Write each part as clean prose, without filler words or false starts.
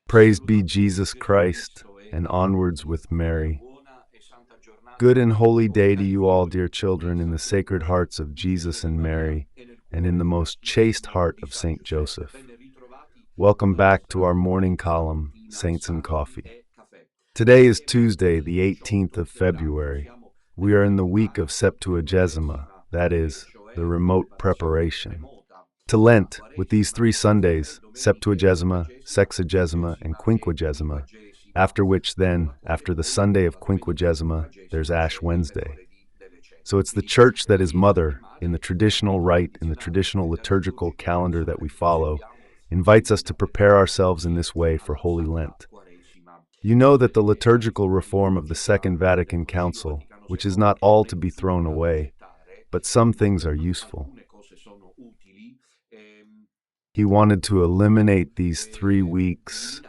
Praised be Jesus Christ, and onwards with Mary. Good and holy day to you all, dear children, in the sacred hearts of Jesus and Mary, and in the most chaste heart of Saint Joseph. Welcome back to our morning column, Saints and Coffee. Today is Tuesday, the 18th of February. We are in the week of Septuagesima, that is, the remote preparation. To Lent, with these 3 Sundays, Septuagesima, Sexagesima, and Quinquagesima, after which then, after the Sunday of Quinquagesima, there's Ash Wednesday. So it's the Church that is mother, in the traditional rite, in the traditional liturgical calendar that we follow, invites us to prepare ourselves in this way for Holy Lent. You know that the liturgical reform of the Second Vatican Council, which is not all to be thrown away, but some things are useful. He wanted to eliminate these 3 weeks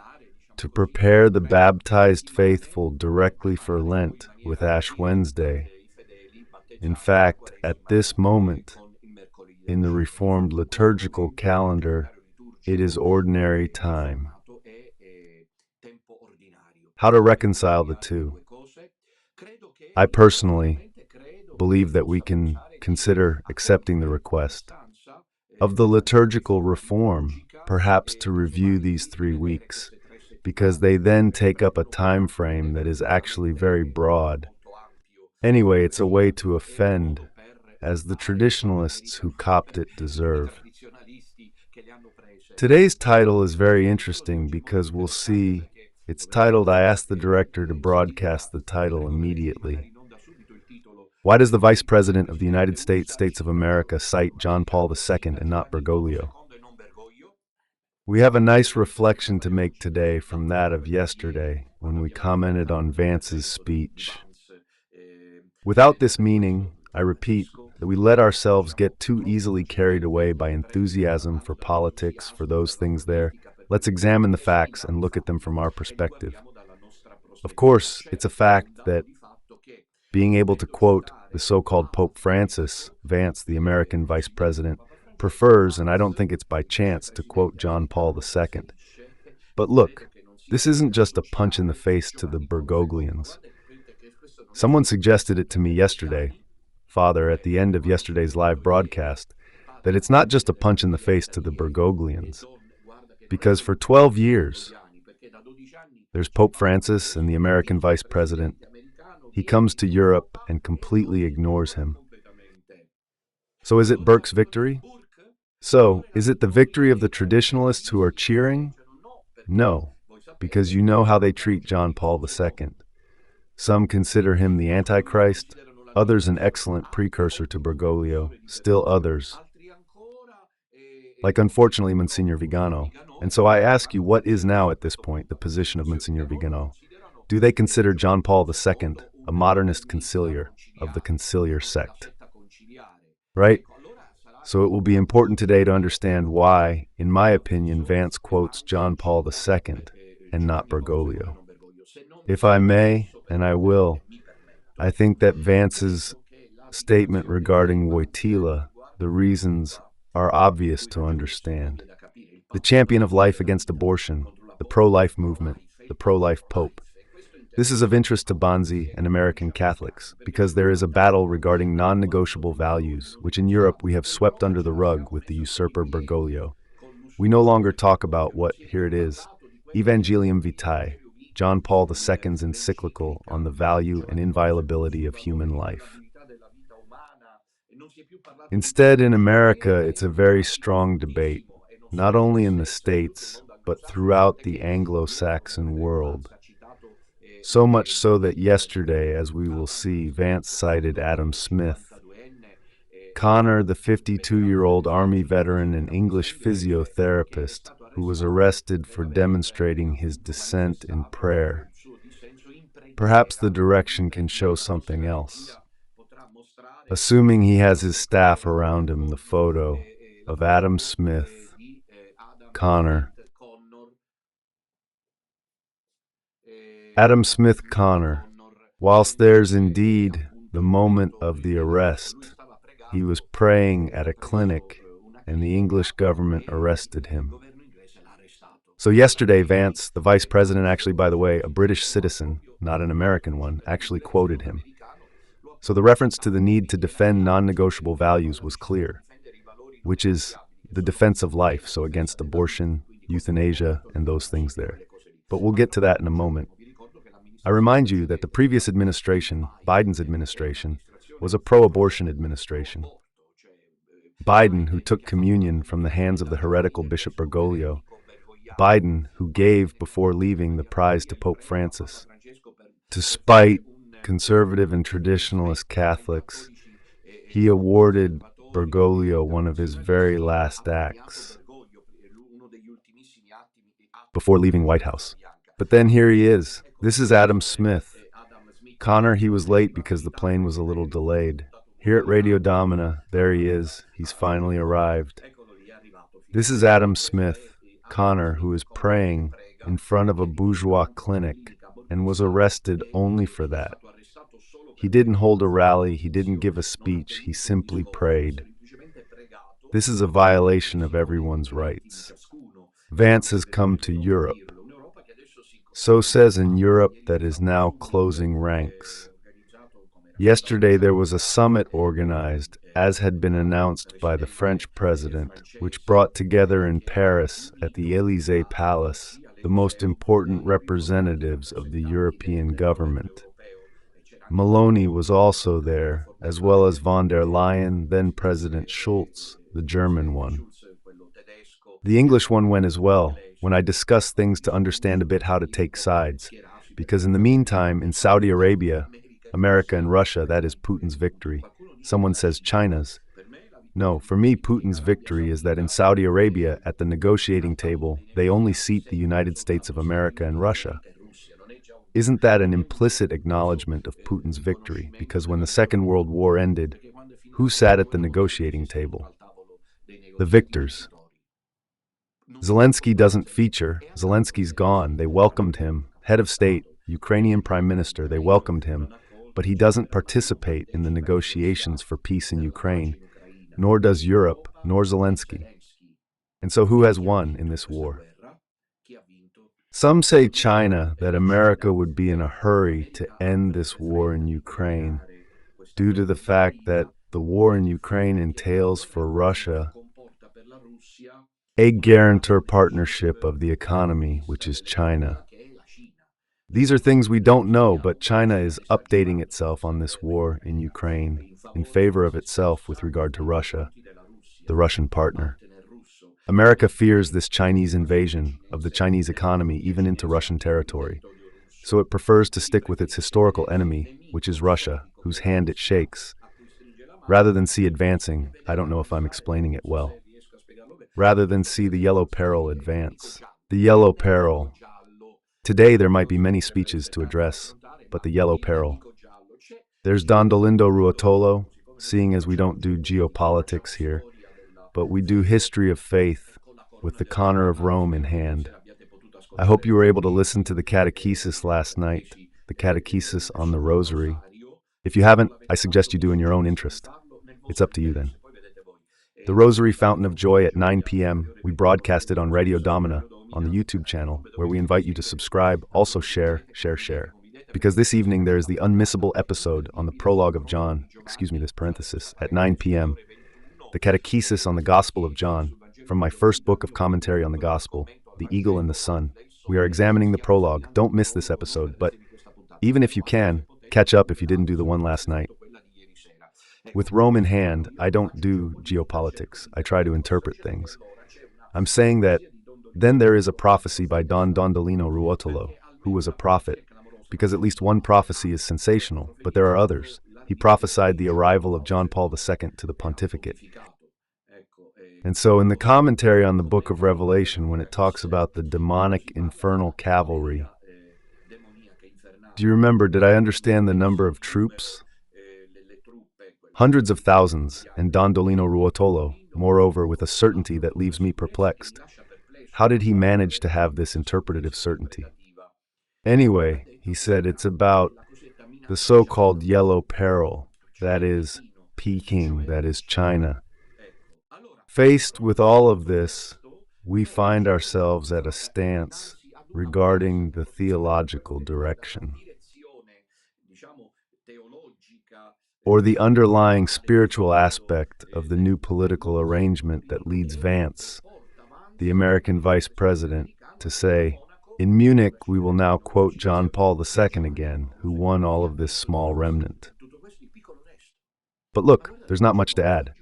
to prepare the baptized faithful directly for Lent with Ash Wednesday. In fact, at this moment, in the Reformed liturgical calendar, it is ordinary time. How to reconcile the two? I personally believe that we can consider accepting the request of the liturgical reform, perhaps to review these 3 weeks, because they then take up a time frame that is actually very broad. Anyway, it's a way to offend, as the traditionalists who copped it deserve. Today's title is very interesting because we'll see it's titled, I asked the director to broadcast the title immediately. Why does the Vice President of the United States of America cite John Paul II and not Bergoglio? We have a nice reflection to make today from that of yesterday when we commented on Vance's speech. Without this meaning, I repeat, that we let ourselves get too easily carried away by enthusiasm for politics, for those things there, let's examine the facts and look at them from our perspective. Of course, it's a fact that being able to quote the so-called Pope Francis, Vance, the American Vice President, prefers, and I don't think it's by chance, to quote John Paul II. But look, this isn't just a punch in the face to the Bergoglians. Someone suggested it to me yesterday, Father, at the end of yesterday's live broadcast, that it's not just a punch in the face to the Bergoglians, because for 12 years, there's Pope Francis and the American Vice President. He comes to Europe and completely ignores him. So is it Burke's victory? So, is it the victory of the traditionalists who are cheering? No, because you know how they treat John Paul II. Some consider him the Antichrist, others an excellent precursor to Bergoglio, still others, like unfortunately Monsignor Vigano. And so I ask you, what is now at this point the position of Monsignor Vigano? Do they consider John Paul II a modernist conciliar of the conciliar sect? Right? So it will be important today to understand why, in my opinion, Vance quotes John Paul II and not Bergoglio. If I may, and I will, I think that Vance's statement regarding Wojtyla, the reasons are obvious to understand. The champion of life against abortion, the pro-life movement, the pro-life pope. This is of interest to Bonzi and American Catholics because there is a battle regarding non-negotiable values, which in Europe we have swept under the rug with the usurper Bergoglio. We no longer talk about what, here it is, Evangelium Vitae, John Paul II's encyclical on the value and inviolability of human life. Instead, in America, it's a very strong debate, not only in the States, but throughout the Anglo-Saxon world. So much so that yesterday, as we will see, Vance cited Adam Smith. Connor, the 52-year-old Army veteran and English physiotherapist, who was arrested for demonstrating his dissent in prayer. Perhaps the direction can show something else. Assuming he has his staff around him, the photo of Adam Smith, Connor. Adam Smith Connor, whilst there's indeed the moment of the arrest, he was praying at a clinic and the English government arrested him. So yesterday, Vance, the vice president, actually, by the way, a British citizen, not an American one, actually quoted him. So the reference to the need to defend non-negotiable values was clear, which is the defense of life, so against abortion, euthanasia, and those things there. But we'll get to that in a moment. I remind you that the previous administration, Biden's administration, was a pro-abortion administration. Biden, who took communion from the hands of the heretical Bishop Bergoglio. Biden, who gave before leaving the prize to Pope Francis. Despite conservative and traditionalist Catholics, he awarded Bergoglio one of his very last acts before leaving White House. But then here he is. This is Adam Smith. Connor, he was late because the plane was a little delayed. Here at Radio Domina, there he is. He's finally arrived. This is Adam Smith, Connor, who is praying in front of a bourgeois clinic and was arrested only for that. He didn't hold a rally, he didn't give a speech, he simply prayed. This is a violation of everyone's rights. Vance has come to Europe. So says in Europe that is now closing ranks. Yesterday there was a summit organized, as had been announced by the French president, which brought together in Paris at the Élysée Palace the most important representatives of the European government. Meloni was also there, as well as von der Leyen, then President Schulz, the German one. The English one went as well, when I discussed things to understand a bit how to take sides, because in the meantime, in Saudi Arabia, America and Russia, that is Putin's victory. Someone says China's. No, for me, Putin's victory is that in Saudi Arabia, at the negotiating table, they only seat the United States of America and Russia. Isn't that an implicit acknowledgement of Putin's victory? Because when the Second World War ended, who sat at the negotiating table? The victors. Zelensky doesn't feature. Zelensky's gone. They welcomed him. Head of state, Ukrainian prime minister, they welcomed him. But he doesn't participate in the negotiations for peace in Ukraine, nor does Europe, nor Zelensky. And so who has won in this war? Some say China, that America would be in a hurry to end this war in Ukraine due to the fact that the war in Ukraine entails for Russia a guarantor partnership of the economy, which is China. These are things we don't know, but China is updating itself on this war in Ukraine in favor of itself with regard to Russia, the Russian partner. America fears this Chinese invasion of the Chinese economy even into Russian territory, so it prefers to stick with its historical enemy, which is Russia, whose hand it shakes. Rather than see advancing, I don't know if I'm explaining it well, rather than see the yellow peril advance. The yellow peril. Today there might be many speeches to address, but the yellow peril. There's Don Dolindo Ruotolo, seeing as we don't do geopolitics here, but we do history of faith with the Connor of Rome in hand. I hope you were able to listen to the catechesis last night, the catechesis on the Rosary. If you haven't, I suggest you do in your own interest. It's up to you then. The Rosary Fountain of Joy at 9 p.m. We broadcast it on Radio Domina on the YouTube channel, where we invite you to subscribe, also share. Because this evening there is the unmissable episode on the prologue of John, at 9 p.m. The catechesis on the Gospel of John, from my first book of commentary on the Gospel, The Eagle and the Sun. We are examining the prologue. Don't miss this episode, but even if you can, catch up if you didn't do the one last night. With Rome in hand, I don't do geopolitics. I try to interpret things. I'm saying that then there is a prophecy by Don Dondolino Ruotolo, who was a prophet, because at least one prophecy is sensational, but there are others. He prophesied the arrival of John Paul II to the pontificate. And so in the commentary on the book of Revelation, when it talks about the demonic infernal cavalry, do you remember, did I understand the number of troops? Hundreds of thousands, and Don Dolino Ruotolo, moreover, with a certainty that leaves me perplexed. How did he manage to have this interpretative certainty? Anyway, he said it's about the so-called yellow peril, that is Peking, that is China. Faced with all of this, we find ourselves at a stance regarding the theological direction, or the underlying spiritual aspect of the new political arrangement that leads Vance, the American vice president, to say, "In Munich, we will now quote John Paul II again, who won all of this small remnant." But look, there's not much to add.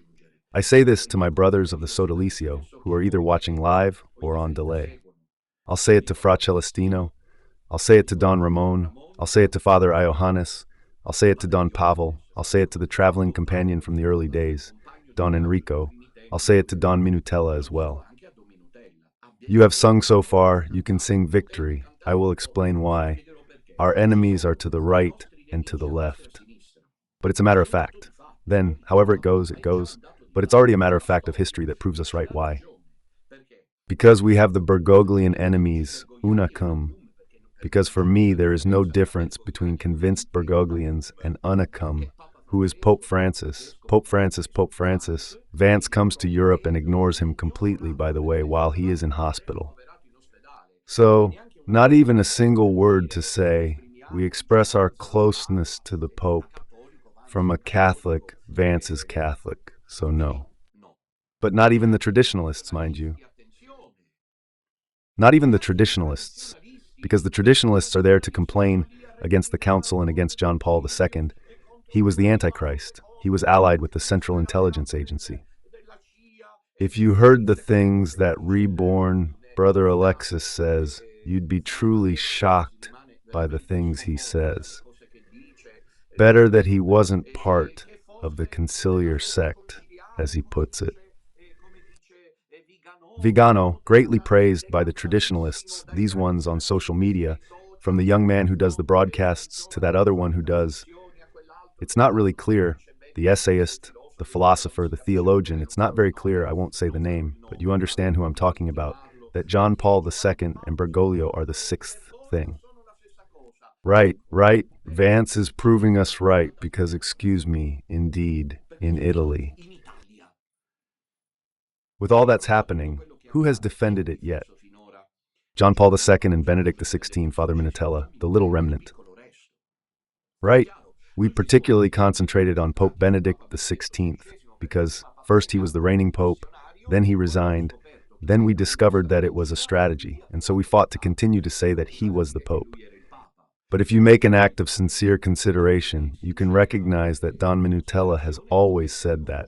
I say this to my brothers of the Sodalizio, who are either watching live or on delay. I'll say it to Fra Celestino. I'll say it to Don Ramon. I'll say it to Father Iohannes. I'll say it to Don Pavel. I'll say it to the traveling companion from the early days, Don Enrico. I'll say it to Don Minutella as well. You have sung so far, you can sing victory. I will explain why. Our enemies are to the right and to the left. But it's a matter of fact. Then, however it goes, but it's already a matter of fact of history that proves us right. Why? Because we have the Bergoglian enemies, una cum. Because for me, there is no difference between convinced Bergoglians and unicum, who is Pope Francis. Pope Francis. Vance comes to Europe and ignores him completely, by the way, while he is in hospital. So, not even a single word to say, we express our closeness to the Pope. From a Catholic, Vance is Catholic, so no. But not even the traditionalists, mind you. Not even the traditionalists, because the traditionalists are there to complain against the Council and against John Paul II. He was the Antichrist. He was allied with the Central Intelligence Agency. If you heard the things that reborn Brother Alexis says, you'd be truly shocked by the things he says. Better that he wasn't part of the conciliar sect, as he puts it. Vigano, greatly praised by the traditionalists, these ones on social media, from the young man who does the broadcasts to that other one who does. It's not really clear. The essayist, the philosopher, the theologian, it's not very clear, I won't say the name, but you understand who I'm talking about, that John Paul II and Bergoglio are the sixth thing. Right. Vance is proving us right because, excuse me, indeed, in Italy. With all that's happening, who has defended it yet? John Paul II and Benedict XVI, Father Minutella, the little remnant. Right. We particularly concentrated on Pope Benedict XVI because first he was the reigning pope, then he resigned, then we discovered that it was a strategy, and so we fought to continue to say that he was the pope. But if you make an act of sincere consideration, you can recognize that Don Minutella has always said that.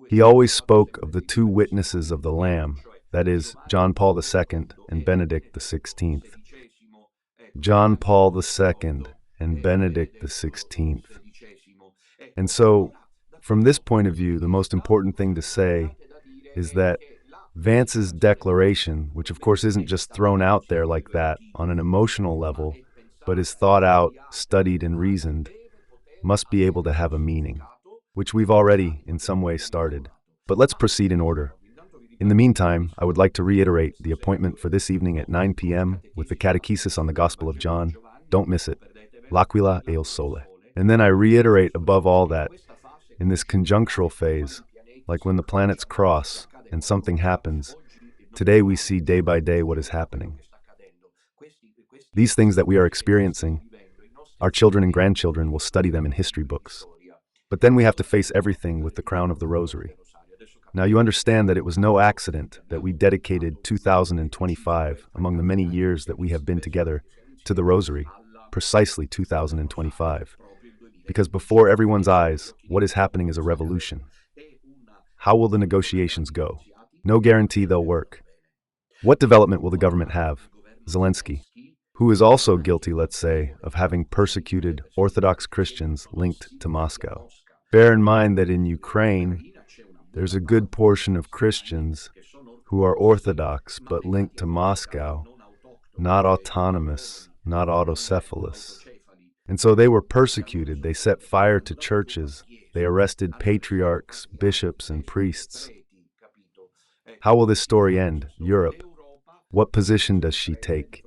He always spoke of the two witnesses of the Lamb, that is, John Paul II and Benedict XVI. John Paul II and Benedict XVI. And so, from this point of view, the most important thing to say is that Vance's declaration, which of course isn't just thrown out there like that on an emotional level, but is thought out, studied, and reasoned, must be able to have a meaning, which we've already, in some way, started. But let's proceed in order. In the meantime, I would like to reiterate the appointment for this evening at 9 p.m. with the catechesis on the Gospel of John. Don't miss it. L'Aquila e il Sole. And then I reiterate above all that, in this conjunctural phase, like when the planets cross and something happens, today we see day by day what is happening. These things that we are experiencing, our children and grandchildren will study them in history books. But then we have to face everything with the crown of the rosary. Now you understand that it was no accident that we dedicated 2025, among the many years that we have been together, to the rosary, precisely 2025. Because before everyone's eyes, what is happening is a revolution. How will the negotiations go? No guarantee they'll work. What development will the government have? Zelensky, who is also guilty, let's say, of having persecuted Orthodox Christians linked to Moscow. Bear in mind that in Ukraine, there's a good portion of Christians who are Orthodox but linked to Moscow, not autonomous, not autocephalous. And so they were persecuted, they set fire to churches, they arrested patriarchs, bishops, and priests. How will this story end? Europe. What position does she take?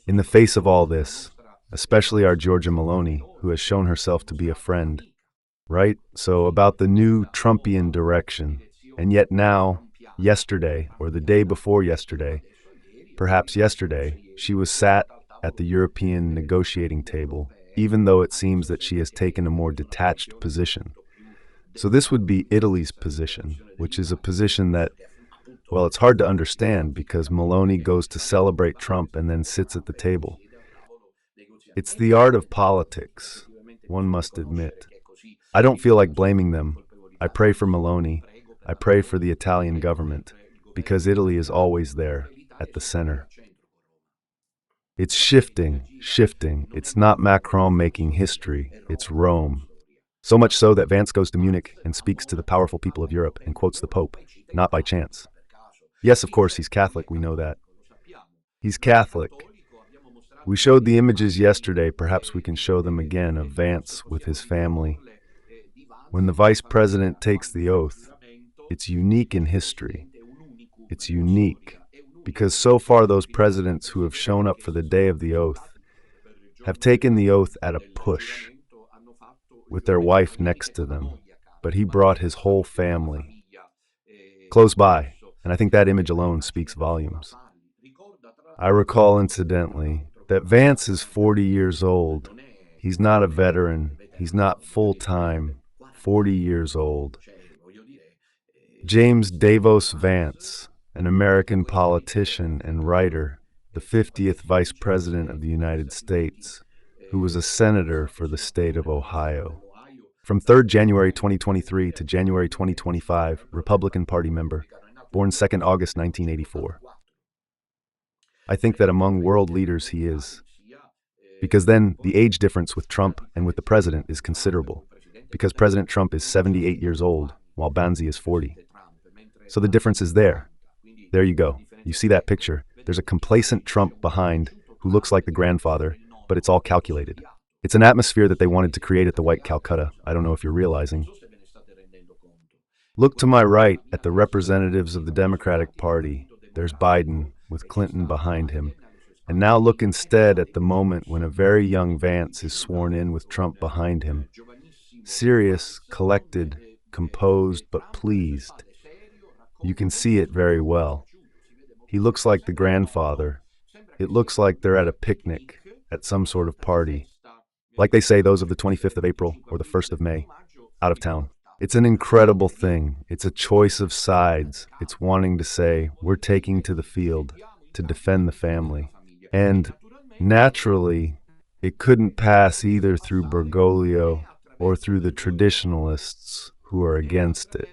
In the face of all this, especially our Giorgia Meloni, who has shown herself to be a friend, right? So about the new Trumpian direction, And yet now, yesterday, or the day before yesterday, perhaps yesterday, she was sat at the European negotiating table, even though it seems that she has taken a more detached position. So this would be Italy's position, which is a position that, well, it's hard to understand because Meloni goes to celebrate Trump and then sits at the table. It's the art of politics, one must admit. I don't feel like blaming them. I pray for Meloni. I pray for the Italian government, because Italy is always there, at the center. It's shifting. It's not Macron making history, it's Rome. So much so that Vance goes to Munich and speaks to the powerful people of Europe and quotes the Pope, not by chance. Yes, of course, he's Catholic, we know that. He's Catholic. We showed the images yesterday, perhaps we can show them again, of Vance with his family. When the vice president takes the oath, it's unique in history. It's unique because so far those presidents who have shown up for the day of the oath have taken the oath at a push, with their wife next to them, but he brought his whole family close by, and I think that image alone speaks volumes. I recall, incidentally, that Vance is 40 years old. He's not a veteran. He's not full-time. 40 years old. James Davos Vance, an American politician and writer, the 50th Vice President of the United States, who was a senator for the state of Ohio. From 3rd January 2023 to January 2025, Republican Party member, born 2nd August 1984. I think that among world leaders he is. Because then the age difference with Trump and with the president is considerable. Because President Trump is 78 years old, while Banzi is 40. So the difference is there. There you go. You see that picture. There's a complacent Trump behind who looks like the grandfather, but it's all calculated. It's an atmosphere that they wanted to create at the White Calcutta. I don't know if you're realizing. Look to my right at the representatives of the Democratic Party. There's Biden, with Clinton behind him. And now look instead at the moment when a very young Vance is sworn in with Trump behind him. Serious, collected, composed, but pleased. You can see it very well. He looks like the grandfather. It looks like they're at a picnic, at some sort of party. Like they say, those of the 25th of April or the 1st of May, out of town. It's an incredible thing. It's a choice of sides. It's wanting to say, we're taking to the field to defend the family. And naturally, it couldn't pass either through Bergoglio or through the traditionalists who are against it.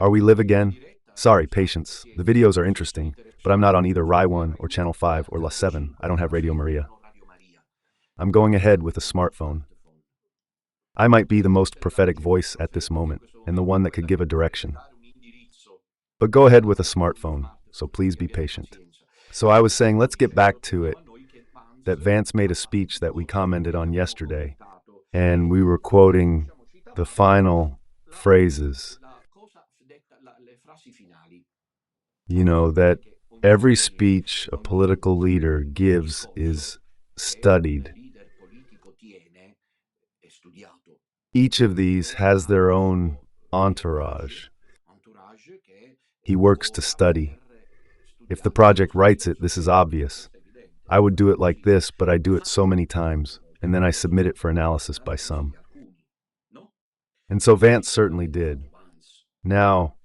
Are we live again? Sorry, patience. The videos are interesting, but I'm not on either Rai 1 or Channel 5 or La 7. I don't have Radio Maria. I'm going ahead with a smartphone. I might be the most prophetic voice at this moment, and the one that could give a direction. But go ahead with a smartphone, so please be patient. So I was saying, let's get back to it, that Vance made a speech that we commented on yesterday, and we were quoting the final phrases. You know, that every speech a political leader gives is studied. Each of these has their own entourage. He works to study. If the project writes it, this is obvious. I would do it like this, but I do it so many times, and then I submit it for analysis by some. And so Vance certainly did. Now,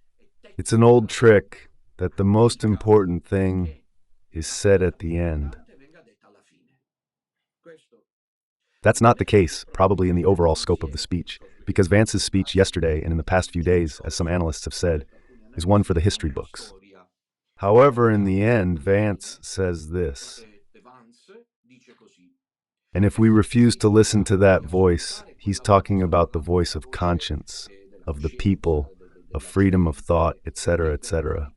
it's an old trick that the most important thing is said at the end. That's not the case, probably in the overall scope of the speech, because Vance's speech yesterday and in the past few days, as some analysts have said, is one for the history books. However, in the end, Vance says this. And if we refuse to listen to that voice, he's talking about the voice of conscience, of the people, of freedom of thought, etc., etc.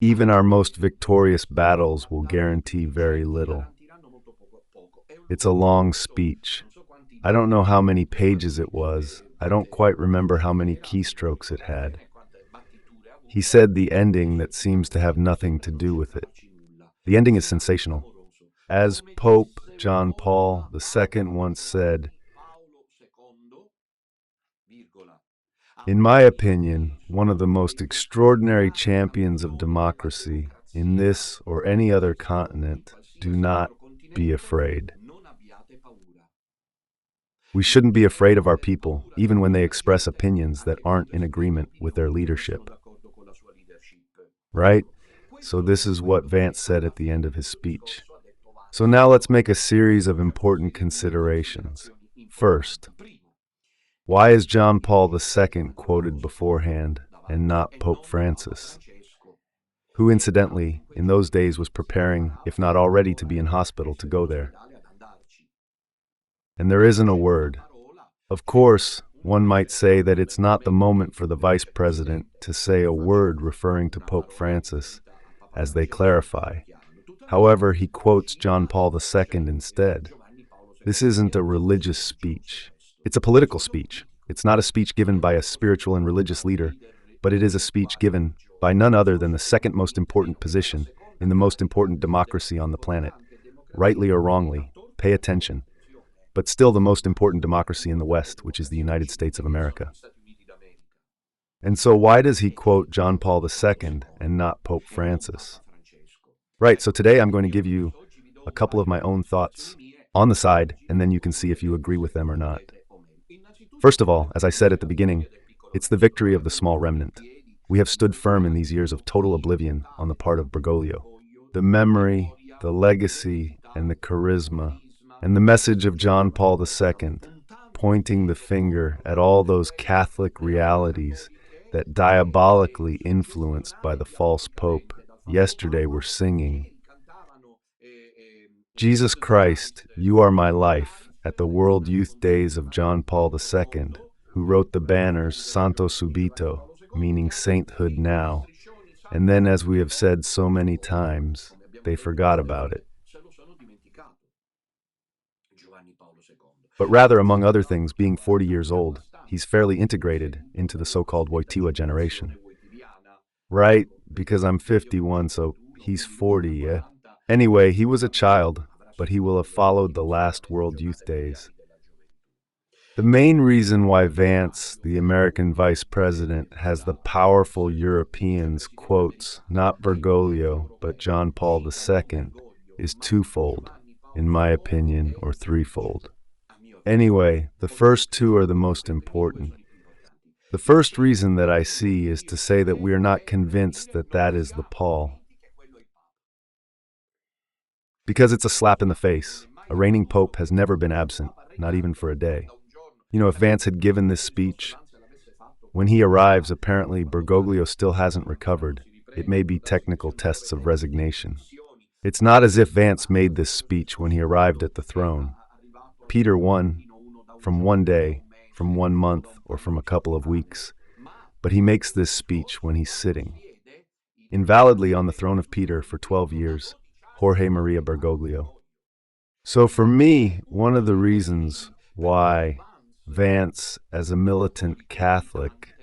Even our most victorious battles will guarantee very little. It's a long speech. I don't know how many pages it was. I don't quite remember how many keystrokes it had. He said the ending that seems to have nothing to do with it. The ending is sensational. As Pope John Paul II once said, in my opinion, one of the most extraordinary champions of democracy in this or any other continent, do not be afraid. We shouldn't be afraid of our people, even when they express opinions that aren't in agreement with their leadership. Right? So this is what Vance said at the end of his speech. So now let's make a series of important considerations. First, why is John Paul II quoted beforehand and not Pope Francis, who incidentally, in those days was preparing, if not already to be in hospital, to go there? And there isn't a word. Of course, one might say that it's not the moment for the Vice President to say a word referring to Pope Francis, as they clarify. However, he quotes John Paul II instead. This isn't a religious speech. It's a political speech. It's not a speech given by a spiritual and religious leader, but it is a speech given by none other than the second most important position in the most important democracy on the planet. Rightly or wrongly, pay attention. But still the most important democracy in the West, which is the United States of America. And so why does he quote John Paul II and not Pope Francis? Right, so today I'm going to give you a couple of my own thoughts on the side, and then you can see if you agree with them or not. First of all, as I said at the beginning, it's the victory of the small remnant. We have stood firm in these years of total oblivion on the part of Bergoglio. The memory, the legacy, and the charisma, and the message of John Paul II, pointing the finger at all those Catholic realities that diabolically influenced by the false pope yesterday were singing, Jesus Christ, you are my life, at the World Youth Days of John Paul II, who wrote the banners Santo Subito, meaning sainthood now, and then, as we have said so many times, they forgot about it. But rather, among other things, being 40 years old, he's fairly integrated into the so-called Wojtyła generation. Right, because I'm 51, so he's 40, yeah? Anyway, he was a child, but he will have followed the last World Youth Days. The main reason why Vance, the American vice president, has the powerful Europeans quotes not Bergoglio, but John Paul II, is twofold, in my opinion, or threefold. Anyway, the first two are the most important. The first reason that I see is to say that we are not convinced that that is the Paul. Because it's a slap in the face. A reigning pope has never been absent, not even for a day. You know, if Vance had given this speech, when he arrives, apparently Bergoglio still hasn't recovered. It may be technical tests of resignation. It's not as if Vance made this speech when he arrived at the throne. Peter won from one day, from 1 month, or from a couple of weeks. But he makes this speech when he's sitting invalidly on the throne of Peter for 12 years, Jorge Maria Bergoglio. So for me, one of the reasons why Vance, as a militant Catholic,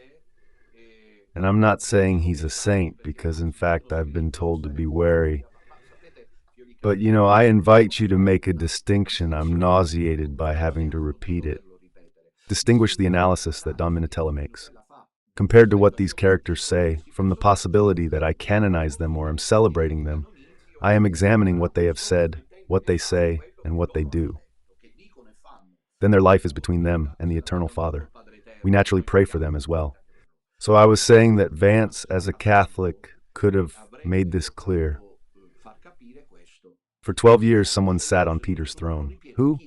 and I'm not saying he's a saint because in fact I've been told to be wary, but you know, I invite you to make a distinction. I'm nauseated by having to repeat it. Distinguish the analysis that Don Minutella makes, compared to what these characters say, from the possibility that I canonize them or am celebrating them. I am examining what they have said, what they say, and what they do. Then their life is between them and the Eternal Father. We naturally pray for them as well. So I was saying that Vance, as a Catholic, could have made this clear. For 12 years, someone sat on Peter's throne. Who?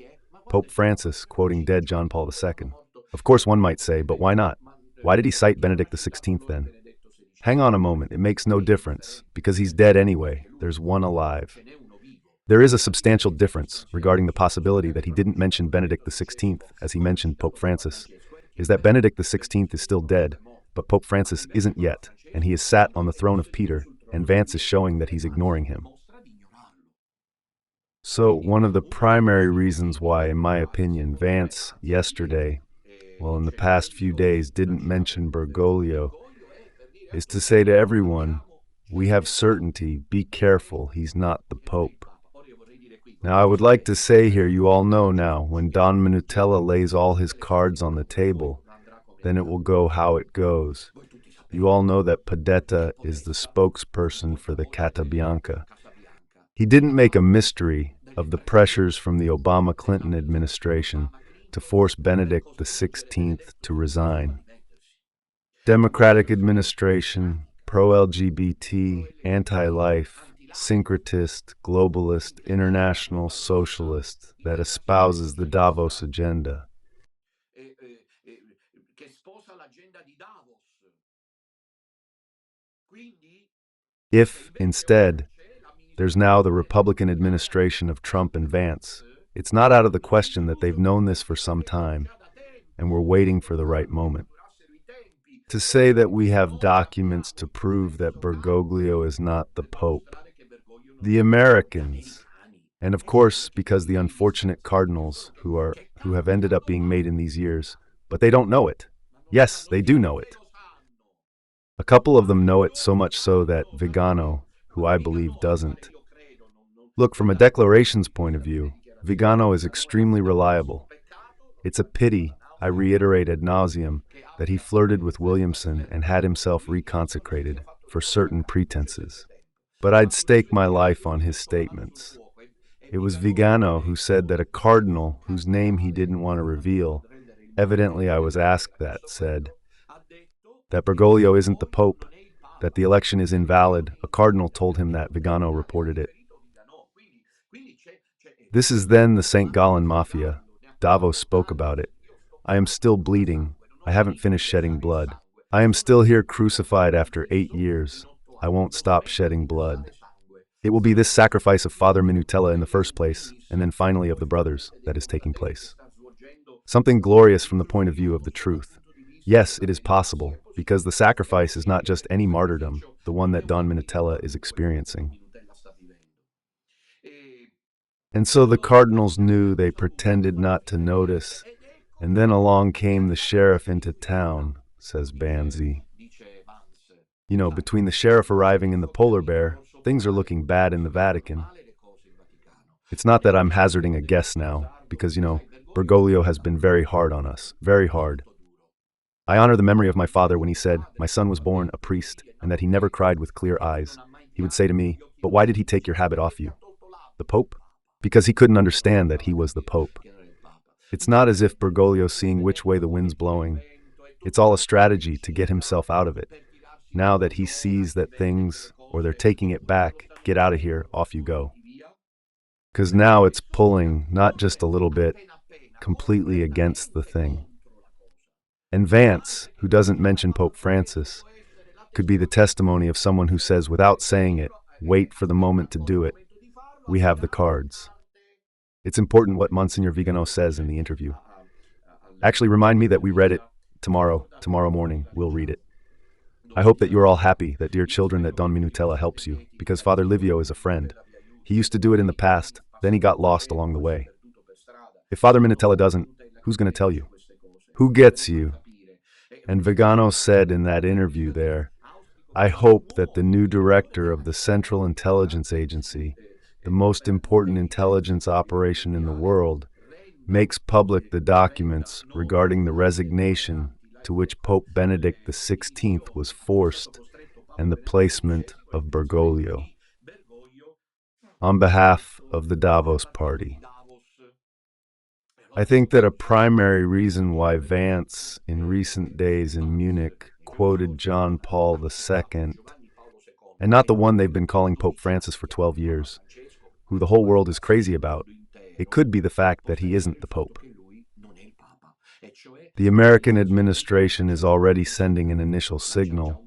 Pope Francis, quoting dead John Paul II. Of course, one might say, but why not? Why did he cite Benedict XVI then? Hang on a moment, it makes no difference, because he's dead anyway. There's one alive. There is a substantial difference regarding the possibility that he didn't mention Benedict XVI as he mentioned Pope Francis, is that Benedict XVI is still dead, but Pope Francis isn't yet, and he is sat on the throne of Peter, and Vance is showing that he's ignoring him. So, one of the primary reasons why, in my opinion, Vance yesterday, well, in the past few days, didn't mention Bergoglio is to say to everyone, we have certainty, be careful, he's not the Pope. Now, I would like to say here, you all know now, when Don Minutella lays all his cards on the table, then it will go how it goes. You all know that Pedetta is the spokesperson for the Casa Bianca. He didn't make a mystery of the pressures from the Obama-Clinton administration to force Benedict XVI to resign. Democratic administration, pro-LGBT, anti-life, syncretist, globalist, international socialist that espouses the Davos agenda. If, instead, there's now the Republican administration of Trump and Vance, it's not out of the question that they've known this for some time, and we're waiting for the right moment. To say that we have documents to prove that Bergoglio is not the Pope, the Americans, and of course because the unfortunate cardinals who have ended up being made in these years, but they don't know it. Yes, they do know it. A couple of them know it so much so that Vigano, who I believe doesn't. Look, from a declarations point of view, Vigano is extremely reliable. It's a pity, I reiterate ad nauseum, that he flirted with Williamson and had himself reconsecrated for certain pretenses. But I'd stake my life on his statements. It was Vigano who said that a cardinal whose name he didn't want to reveal, evidently I was asked that, said that Bergoglio isn't the Pope, that the election is invalid. A cardinal told him that. Vigano reported it. This is then the St. Gallen Mafia. Davos spoke about it. I am still bleeding. I haven't finished shedding blood. I am still here crucified after 8 years. I won't stop shedding blood. It will be this sacrifice of Father Minutella in the first place, and then finally of the brothers, that is taking place. Something glorious from the point of view of the truth. Yes, it is possible, because the sacrifice is not just any martyrdom, the one that Don Minutella is experiencing. And so the cardinals knew, they pretended not to notice, and then along came the sheriff into town, says Banzi. You know, between the sheriff arriving and the polar bear, things are looking bad in the Vatican. It's not that I'm hazarding a guess now, because, Bergoglio has been very hard on us, very hard. I honor the memory of my father when he said, my son was born a priest, and that he never cried with clear eyes. He would say to me, but why did he take your habit off you? The Pope? Because he couldn't understand that he was the Pope. It's not as if Bergoglio's seeing which way the wind's blowing. It's all a strategy to get himself out of it. Now that he sees that things, or they're taking it back, get out of here, off you go. Because now it's pulling, not just a little bit, completely against the thing. And Vance, who doesn't mention Pope Francis, could be the testimony of someone who says without saying it, wait for the moment to do it. We have the cards. It's important what Monsignor Vigano says in the interview. Actually, remind me that we read it tomorrow morning. We'll read it. I hope that you're all happy, that dear children, that Don Minutella helps you, because Father Livio is a friend. He used to do it in the past, then he got lost along the way. If Father Minutella doesn't, who's going to tell you? Who gets you? And Vigano said in that interview there, I hope that the new director of the Central Intelligence Agency, the most important intelligence operation in the world, makes public the documents regarding the resignation to which Pope Benedict XVI was forced and the placement of Bergoglio. On behalf of the Davos Party, I think that a primary reason why Vance, in recent days in Munich, quoted John Paul II, and not the one they've been calling Pope Francis for 12 years, who the whole world is crazy about, it could be the fact that he isn't the Pope. The American administration is already sending an initial signal.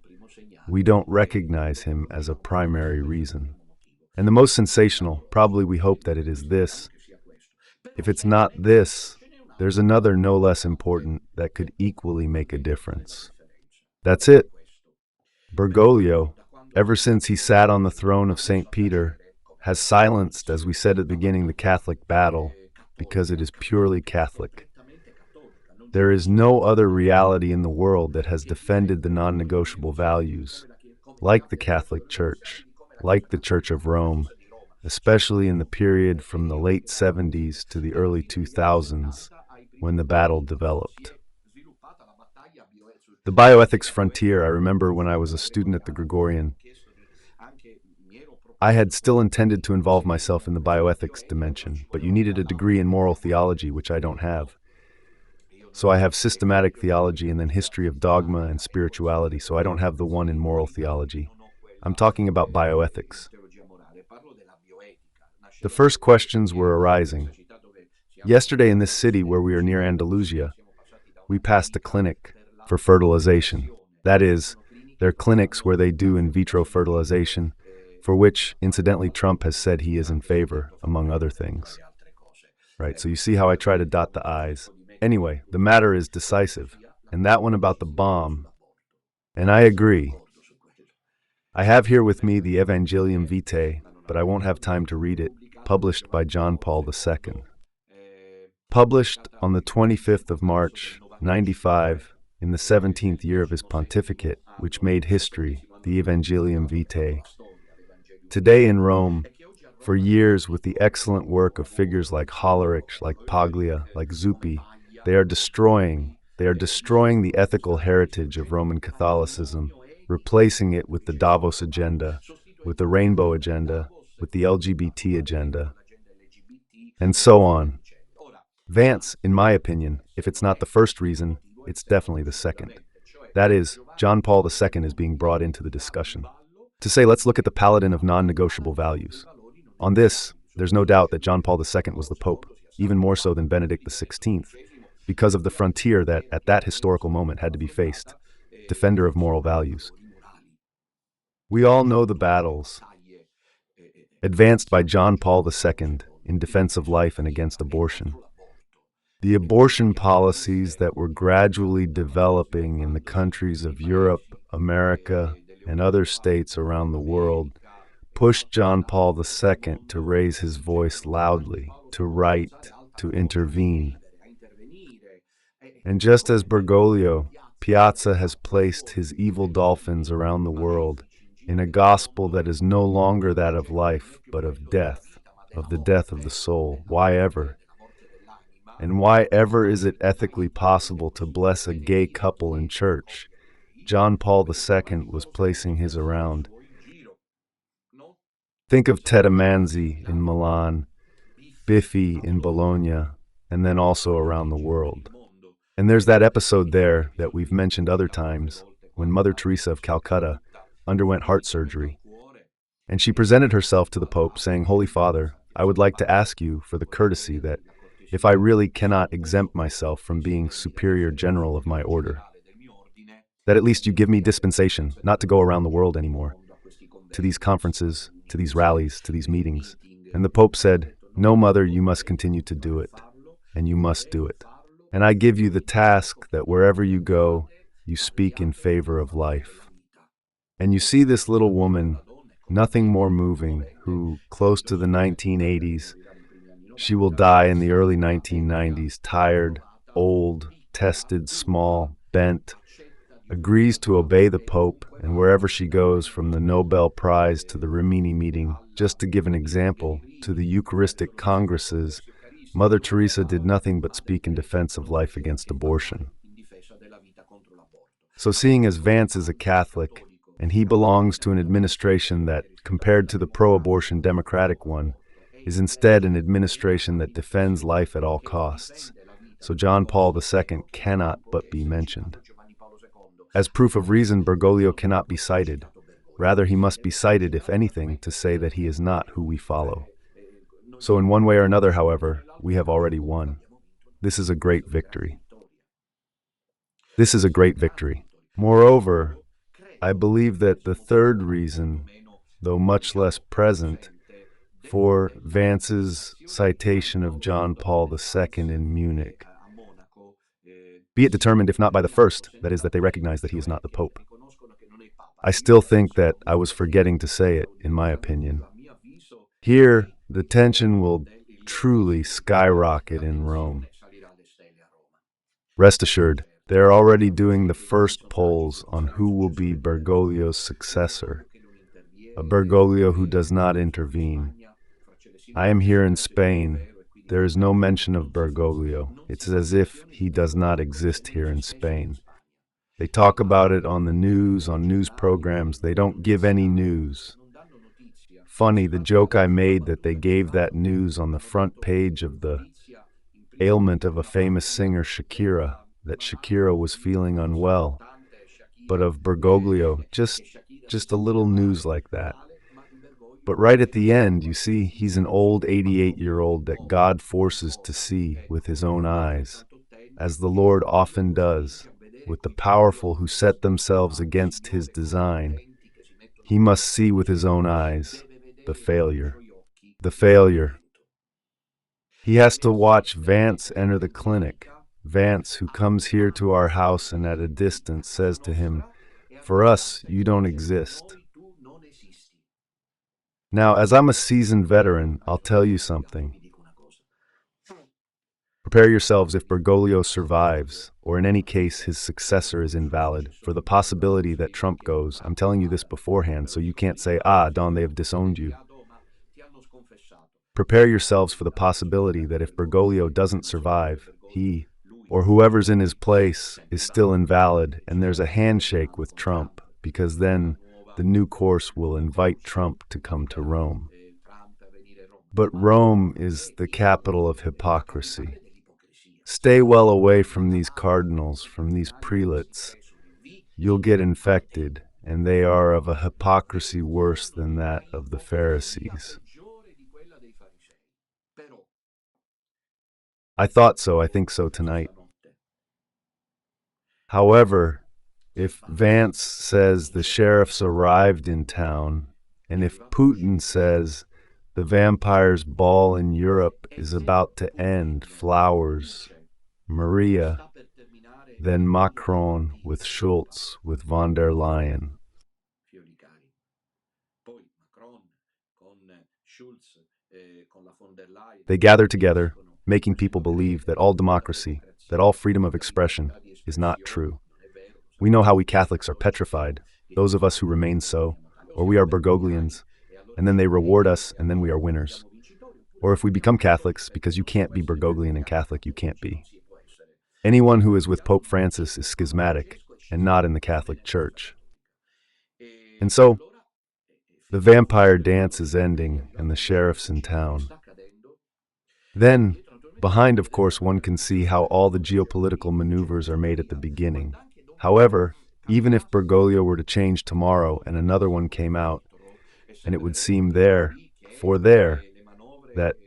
We don't recognize him as a primary reason. And the most sensational, probably we hope that it is this. If it's not this, there's another no less important that could equally make a difference. That's it. Bergoglio, ever since he sat on the throne of St. Peter, has silenced, as we said at the beginning, the Catholic battle because it is purely Catholic. There is no other reality in the world that has defended the non-negotiable values, like the Catholic Church, like the Church of Rome, especially in the period from the late 70s to the early 2000s, when the battle developed. The bioethics frontier, I remember when I was a student at the Gregorian, I had still intended to involve myself in the bioethics dimension, but you needed a degree in moral theology, which I don't have. So I have systematic theology and then history of dogma and spirituality, so I don't have the one in moral theology. I'm talking about bioethics. The first questions were arising. Yesterday in this city where we are near Andalusia, we passed a clinic for fertilization. That is, they're clinics where they do in vitro fertilization, for which, incidentally, Trump has said he is in favor, among other things. Right, so you see how I try to dot the I's. Anyway, the matter is decisive, and that one about the bomb, and I agree. I have here with me the Evangelium Vitae, but I won't have time to read it, published by John Paul II. Published on the 25th of March, 95, in the 17th year of his pontificate, which made history, the Evangelium Vitae. Today in Rome, for years with the excellent work of figures like Hollerich, like Paglia, like Zuppi, they are destroying the ethical heritage of Roman Catholicism, replacing it with the Davos agenda, with the Rainbow agenda, with the LGBT agenda, and so on. Vance, in my opinion, if it's not the first reason, it's definitely the second. That is, John Paul II is being brought into the discussion. To say, let's look at the paladin of non-negotiable values. On this, there's no doubt that John Paul II was the Pope, even more so than Benedict XVI, because of the frontier that, at that historical moment, had to be faced, defender of moral values. We all know the battles advanced by John Paul II in defense of life and against abortion. The abortion policies that were gradually developing in the countries of Europe, America, and other states around the world pushed John Paul II to raise his voice loudly, to write, to intervene. And just as Bergoglio, Piazza has placed his evil dolphins around the world in a gospel that is no longer that of life, but of death, of the death of the soul. Why ever? And why ever is it ethically possible to bless a gay couple in church? John Paul II was placing his around. Think of Tetamanzi in Milan, Biffi in Bologna, and then also around the world. And there's that episode there that we've mentioned other times, when Mother Teresa of Calcutta underwent heart surgery. And she presented herself to the Pope saying, "Holy Father, I would like to ask you for the courtesy that if I really cannot exempt myself from being superior general of my order, that at least you give me dispensation not to go around the world anymore, to these conferences, to these rallies, to these meetings." And the Pope said, "No, Mother, you must continue to do it, and you must do it. And I give you the task that wherever you go, you speak in favor of life." And you see this little woman, nothing more moving, who, close to the 1980s, she will die in the early 1990s, tired, old, tested, small, bent, agrees to obey the Pope, and wherever she goes, from the Nobel Prize to the Rimini meeting, just to give an example, to the Eucharistic congresses, Mother Teresa did nothing but speak in defense of life against abortion. So seeing as Vance is a Catholic, and he belongs to an administration that, compared to the pro-abortion Democratic one, is instead an administration that defends life at all costs, so John Paul II cannot but be mentioned. As proof of reason, Bergoglio cannot be cited. Rather, he must be cited, if anything, to say that he is not who we follow. So in one way or another, however, we have already won. This is a great victory. This is a great victory. Moreover, I believe that the third reason, though much less present, for Vance's citation of John Paul II in Munich, be it determined, if not by the first, that is, that they recognize that he is not the Pope. I still think that I was forgetting to say it, in my opinion. Here, the tension will truly skyrocket in Rome. Rest assured, they're already doing the first polls on who will be Bergoglio's successor, a Bergoglio who does not intervene. I am here in Spain. There is no mention of Bergoglio. It's as if he does not exist here in Spain. They talk about it on the news, on news programs. They don't give any news. Funny, the joke I made that they gave that news on the front page of the ailment of a famous singer, Shakira, that Shakira was feeling unwell. But of Bergoglio, just a little news like that. But right at the end, you see, he's an old 88-year-old that God forces to see with his own eyes, as the Lord often does, with the powerful who set themselves against his design. He must see with his own eyes the failure. The failure. He has to watch Vance enter the clinic. Vance, who comes here to our house and at a distance says to him, "For us, you don't exist." Now, as I'm a seasoned veteran, I'll tell you something. Prepare yourselves if Bergoglio survives, or in any case his successor is invalid, for the possibility that Trump goes. I'm telling you this beforehand, so you can't say, Don, they have disowned you. Prepare yourselves for the possibility that if Bergoglio doesn't survive, he, or whoever's in his place, is still invalid, and there's a handshake with Trump, because then the new course will invite Trump to come to Rome. But Rome is the capital of hypocrisy. Stay well away from these cardinals, from these prelates. You'll get infected, and they are of a hypocrisy worse than that of the Pharisees. I thought so, I think so tonight. However, if Vance says the sheriffs arrived in town, and if Putin says the vampires' ball in Europe is about to end, flowers, Maria, then Macron with Schultz, with von der Leyen. They gather together, making people believe that all democracy, that all freedom of expression is not true. We know how we Catholics are petrified, those of us who remain so, or we are Bergoglians, and then they reward us, and then we are winners. Or if we become Catholics, because you can't be Bergoglian and Catholic, you can't be. Anyone who is with Pope Francis is schismatic and not in the Catholic Church. And so, the vampire dance is ending and the sheriff's in town. Then, behind, of course, one can see how all the geopolitical maneuvers are made at the beginning. However, even if Bergoglio were to change tomorrow and another one came out, and it would seem that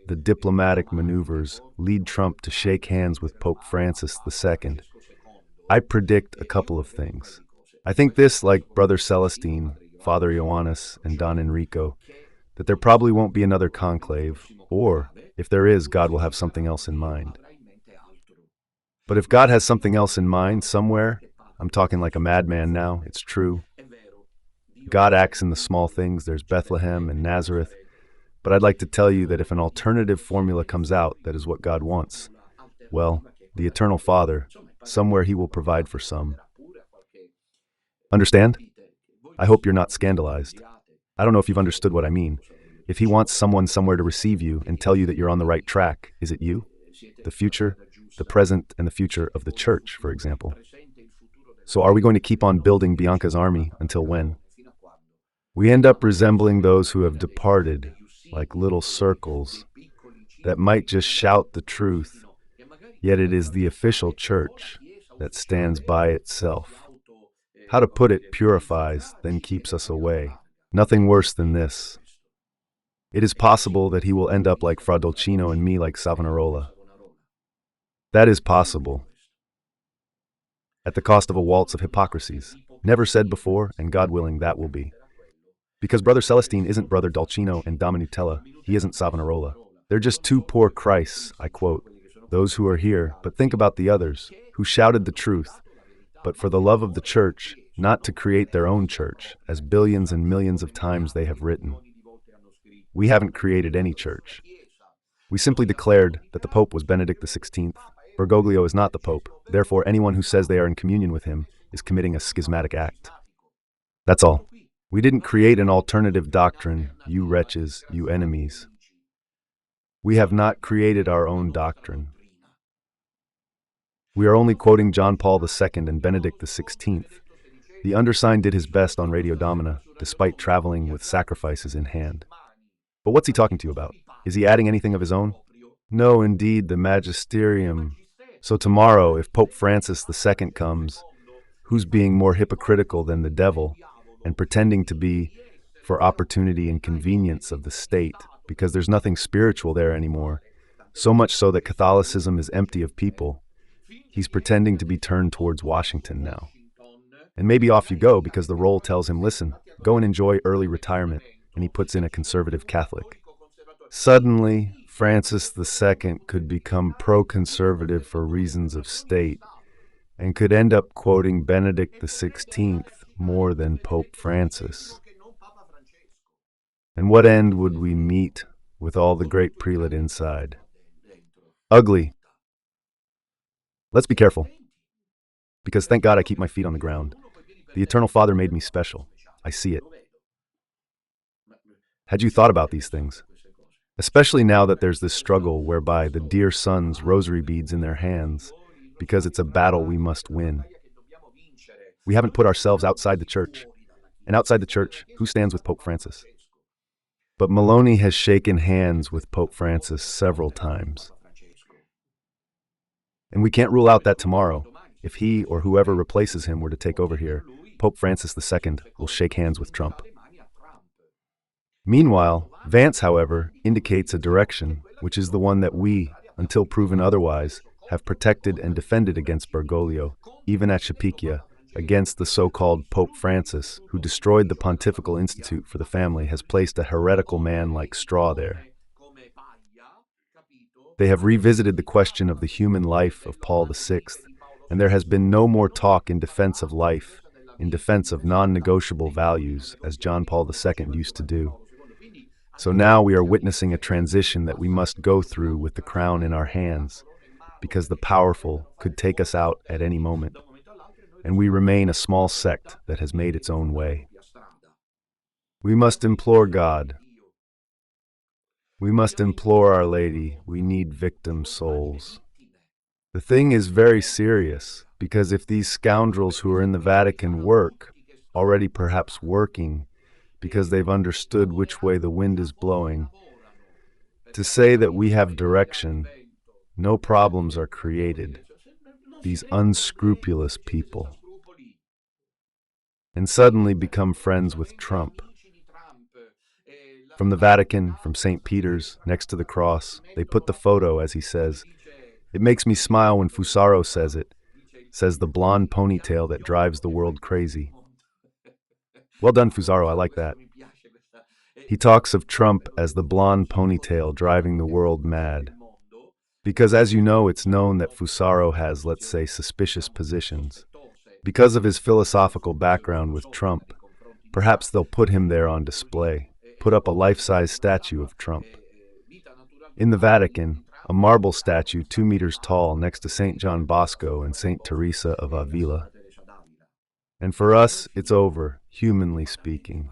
the diplomatic maneuvers lead Trump to shake hands with Pope Francis II, I predict a couple of things. I think this, like Brother Celestine, Father Ioannis, and Don Enrico, that there probably won't be another conclave, or, if there is, God will have something else in mind. But if God has something else in mind somewhere, I'm talking like a madman now, it's true. God acts in the small things, there's Bethlehem and Nazareth, but I'd like to tell you that if an alternative formula comes out that is what God wants, well, the Eternal Father, somewhere He will provide for some. Understand? I hope you're not scandalized. I don't know if you've understood what I mean. If He wants someone somewhere to receive you and tell you that you're on the right track, is it you? The future, the present, and the future of the Church, for example. So are we going to keep on building Bianca's army until when? We end up resembling those who have departed, like little circles, that might just shout the truth, yet it is the official church that stands by itself. How to put it purifies, then keeps us away. Nothing worse than this. It is possible that he will end up like Fra Dolcino and me like Savonarola. That is possible. At the cost of a waltz of hypocrisies, never said before, and God willing, that will be. Because Brother Celestine isn't Brother Dolcino and Dominutella, he isn't Savonarola. They're just two poor Christs, I quote, those who are here, but think about the others, who shouted the truth, but for the love of the church, not to create their own church, as billions and millions of times they have written. We haven't created any church. We simply declared that the Pope was Benedict XVI. Bergoglio is not the Pope. Therefore, anyone who says they are in communion with him is committing a schismatic act. That's all. We didn't create an alternative doctrine, you wretches, you enemies. We have not created our own doctrine. We are only quoting John Paul II and Benedict XVI. The undersigned did his best on Radio Domina, despite traveling with sacrifices in hand. But what's he talking to you about? Is he adding anything of his own? No, indeed, the magisterium. So tomorrow, if Pope Francis II comes, who's being more hypocritical than the devil and pretending to be for opportunity and convenience of the state, because there's nothing spiritual there anymore, so much so that Catholicism is empty of people. He's pretending to be turned towards Washington now. And maybe off you go because the roll tells him, listen, go and enjoy early retirement, and he puts in a conservative Catholic. Suddenly, Francis II could become pro-conservative for reasons of state and could end up quoting Benedict XVI more than Pope Francis. And what end would we meet with all the great prelate inside? Ugly. Let's be careful, because thank God I keep my feet on the ground. The Eternal Father made me special. I see it. Had you thought about these things? Especially now that there's this struggle whereby the dear sons rosary beads in their hands, because it's a battle we must win. We haven't put ourselves outside the church. And outside the church, who stands with Pope Francis? But Meloni has shaken hands with Pope Francis several times. And we can't rule out that tomorrow, if he or whoever replaces him were to take over here, Pope Francis II will shake hands with Trump. Meanwhile, Vance, however, indicates a direction, which is the one that we, until proven otherwise, have protected and defended against Bergoglio, even at Schipicchia, against the so-called Pope Francis, who destroyed the Pontifical Institute for the Family, has placed a heretical man like straw there. They have revisited the question of the human life of Paul VI, and there has been no more talk in defense of life, in defense of non-negotiable values, as John Paul II used to do. So now we are witnessing a transition that we must go through with the crown in our hands, because the powerful could take us out at any moment, and we remain a small sect that has made its own way. We must implore God. We must implore Our Lady. We need victim souls. The thing is very serious, because if these scoundrels who are in the Vatican work, already perhaps working, because they've understood which way the wind is blowing, to say that we have direction, no problems are created, these unscrupulous people, and suddenly become friends with Trump. From the Vatican, from St. Peter's, next to the cross, they put the photo, as he says. It makes me smile when Fusaro says it, says the blonde ponytail that drives the world crazy. Well done, Fusaro, I like that. He talks of Trump as the blonde ponytail driving the world mad. Because as you know, it's known that Fusaro has, let's say, suspicious positions. Because of his philosophical background with Trump, perhaps they'll put him there on display, put up a life-size statue of Trump. In the Vatican, a marble statue 2 meters tall next to St. John Bosco and St. Teresa of Avila. And for us, it's over, humanly speaking.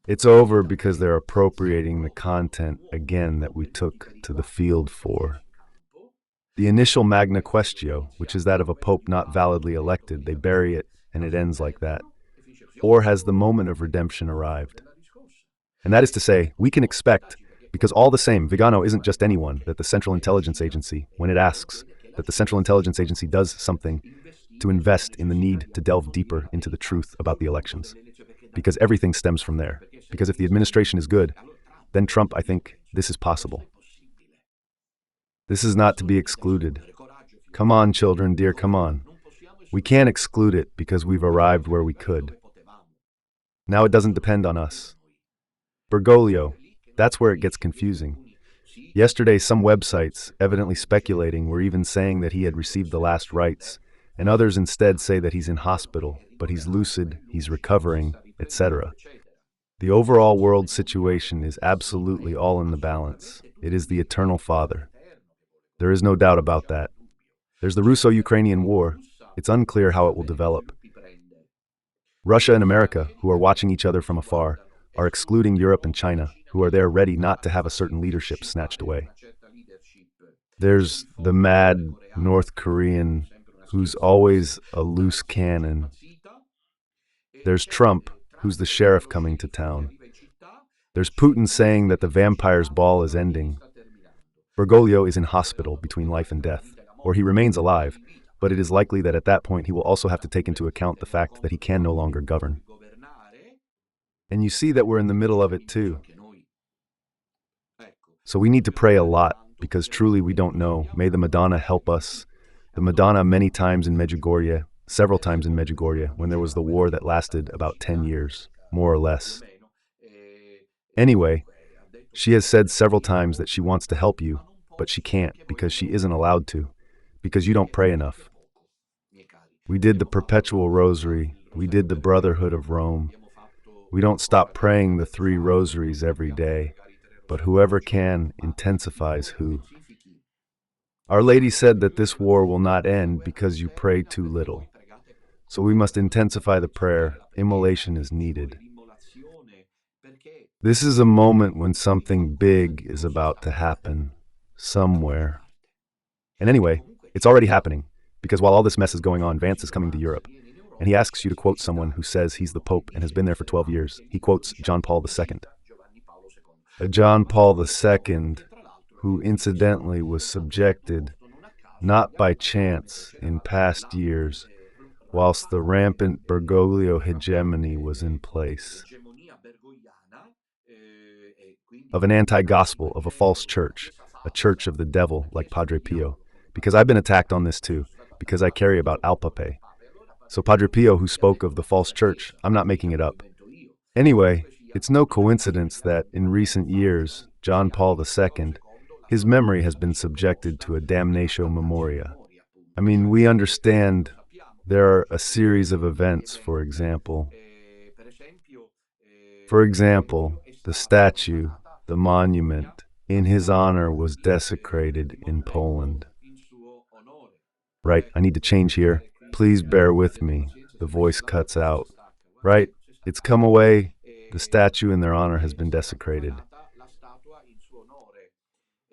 It's over because they're appropriating the content again that we took to the field for. The initial Magna Quaestio, which is that of a pope not validly elected, they bury it and it ends like that. Or has the moment of redemption arrived? And that is to say, we can expect, because all the same, Vigano isn't just anyone, that the Central Intelligence Agency, when it asks that the Central Intelligence Agency does something to invest in the need to delve deeper into the truth about the elections. Because everything stems from there. Because if the administration is good, then Trump, I think, this is possible. This is not to be excluded. Come on, children, dear, come on. We can't exclude it because we've arrived where we could. Now it doesn't depend on us. Bergoglio, that's where it gets confusing. Yesterday, some websites, evidently speculating, were even saying that he had received the last rites, and others instead say that he's in hospital, but he's lucid, he's recovering, etc. The overall world situation is absolutely all in the balance. It is the Eternal Father. There is no doubt about that. There's the Russo-Ukrainian War. It's unclear how it will develop. Russia and America, who are watching each other from afar, are excluding Europe and China, who are there ready not to have a certain leadership snatched away. There's the mad North Korean, who's always a loose cannon. There's Trump, who's the sheriff coming to town. There's Putin saying that the vampire's ball is ending. Bergoglio is in hospital between life and death, or he remains alive, but it is likely that at that point he will also have to take into account the fact that he can no longer govern. And you see that we're in the middle of it too. So we need to pray a lot, because truly we don't know. May the Madonna help us. The Madonna many times in Medjugorje, several times in Medjugorje, when there was the war that lasted about 10 years, more or less. Anyway, she has said several times that she wants to help you, but she can't because she isn't allowed to, because you don't pray enough. We did the perpetual rosary. We did the Brotherhood of Rome. We don't stop praying the 3 rosaries every day, but whoever can intensifies who. Our Lady said that this war will not end because you pray too little. So we must intensify the prayer. Immolation is needed. This is a moment when something big is about to happen, somewhere. And anyway, it's already happening, because while all this mess is going on, Vance is coming to Europe. And he asks you to quote someone who says he's the Pope and has been there for 12 years. He quotes John Paul II. John Paul II, who incidentally was subjected, not by chance, in past years, whilst the rampant Bergoglio hegemony was in place, of an anti-gospel, of a false church, a church of the devil like Padre Pio, because I've been attacked on this too, because I carry about Al Pape. So Padre Pio, who spoke of the false church, I'm not making it up. Anyway, it's no coincidence that in recent years, John Paul II, his memory has been subjected to a damnatio memoria. I mean, we understand there are a series of events, for example, the statue, the monument, in his honor was desecrated in Poland. Right, I need to change here. Please bear with me. The voice cuts out. Right, it's come away. The statue in their honor has been desecrated.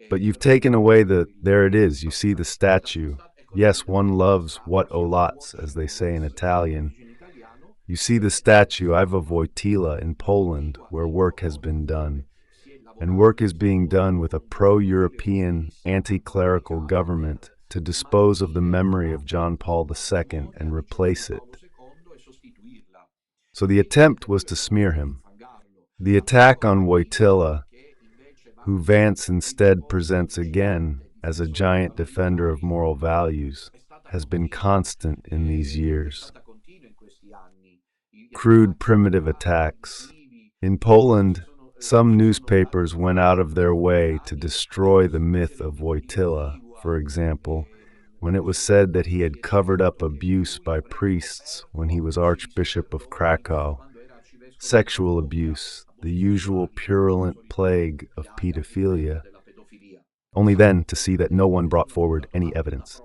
But you've taken away there it is, you see the statue. Yes, one loves what lots, as they say in Italian. You see the statue Iva Wojtyla in Poland, where work has been done. And work is being done with a pro-European, anti-clerical government to dispose of the memory of John Paul II and replace it. So the attempt was to smear him. The attack on Wojtyla, who Vance instead presents again as a giant defender of moral values, has been constant in these years. Crude, primitive attacks. In Poland, some newspapers went out of their way to destroy the myth of Wojtyla, for example, when it was said that he had covered up abuse by priests when he was Archbishop of Krakow. Sexual abuse, the usual purulent plague of pedophilia, only then to see that no one brought forward any evidence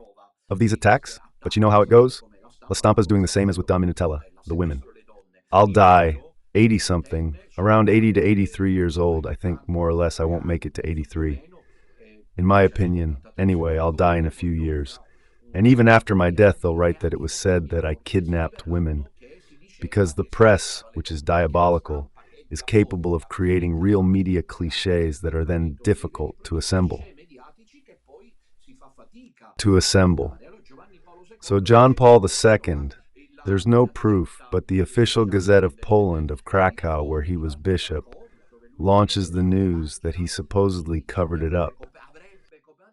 of these attacks. But you know how it goes? La Stampa's doing the same as with Don Minutella, the women. I'll die, 80-something, around 80 to 83 years old. I think more or less I won't make it to 83. In my opinion, anyway, I'll die in a few years. And even after my death, they'll write that it was said that I kidnapped women, because the press, which is diabolical, is capable of creating real media cliches that are then difficult to assemble. So John Paul II, there's no proof, but the official Gazette of Poland of Krakow, where he was bishop, launches the news that he supposedly covered it up.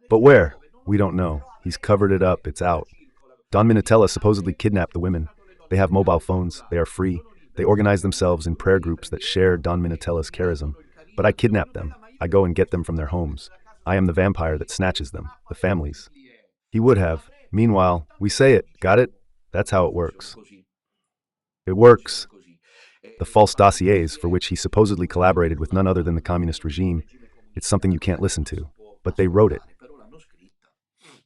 But where? We don't know. He's covered it up. It's out. Don Minutella supposedly kidnapped the women. They have mobile phones. They are free. They organize themselves in prayer groups that share Don Minutella's charism. But I kidnap them. I go and get them from their homes. I am the vampire that snatches them, the families. He would have. Meanwhile, we say it. Got it? That's how it works. It works. The false dossiers for which he supposedly collaborated with none other than the communist regime, it's something you can't listen to. But they wrote it.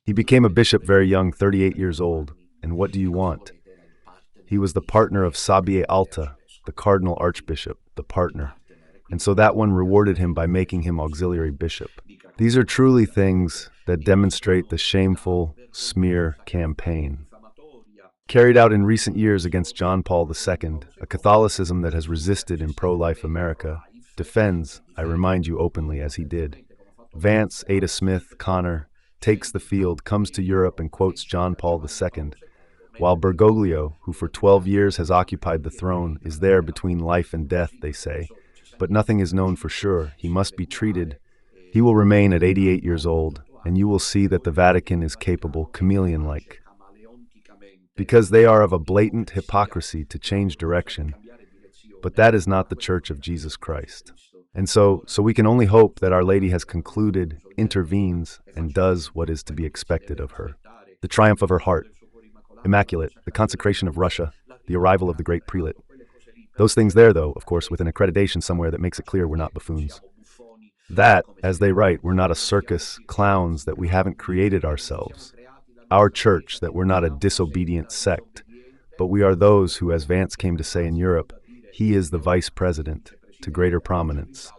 He became a bishop very young, 38 years old. And what do you want? He was the partner of Sabie Alta, the cardinal archbishop, the partner. And so that one rewarded him by making him auxiliary bishop. These are truly things that demonstrate the shameful smear campaign carried out in recent years against John Paul II, a Catholicism that has resisted in pro-life America, defends, I remind you openly, as he did. Vance, Ada Smith, Connor, takes the field, comes to Europe and quotes John Paul II, while Bergoglio, who for 12 years has occupied the throne, is there between life and death, they say. But nothing is known for sure. He must be treated. He will remain at 88 years old, and you will see that the Vatican is capable, chameleon-like, because they are of a blatant hypocrisy to change direction. But that is not the Church of Jesus Christ. And so we can only hope that Our Lady has concluded, intervenes, and does what is to be expected of her. The triumph of her heart, immaculate, the consecration of Russia, the arrival of the great prelate. Those things there, though, of course, with an accreditation somewhere that makes it clear we're not buffoons. That, as they write, we're not a circus, clowns, that we haven't created ourselves. Our church, that we're not a disobedient sect, but we are those who, as Vance came to say in Europe, he is the vice president, to greater prominence.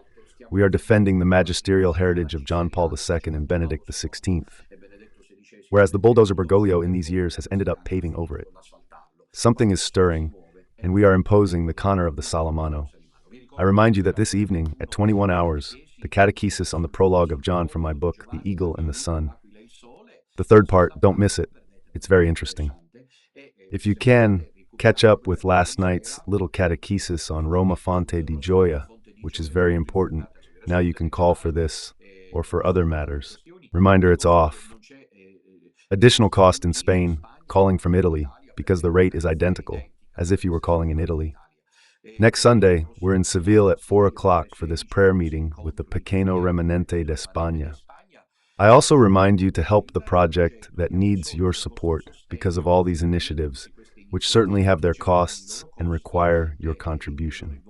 We are defending the magisterial heritage of John Paul II and Benedict XVI, whereas the bulldozer Bergoglio in these years has ended up paving over it. Something is stirring, and we are imposing the Connor of the Salamano. I remind you that this evening, at 21 hours, the catechesis on the prologue of John from my book, The Eagle and the Sun. The third part, don't miss it. It's very interesting. If you can, catch up with last night's little catechesis on Roma Fonte di Gioia, which is very important. Now you can call for this, or for other matters. Reminder, it's off. Additional cost in Spain, calling from Italy, because the rate is identical, as if you were calling in Italy. Next Sunday, we're in Seville at 4 o'clock for this prayer meeting with the Pequeño Remanente de España. I also remind you to help the project that needs your support because of all these initiatives, which certainly have their costs and require your contribution.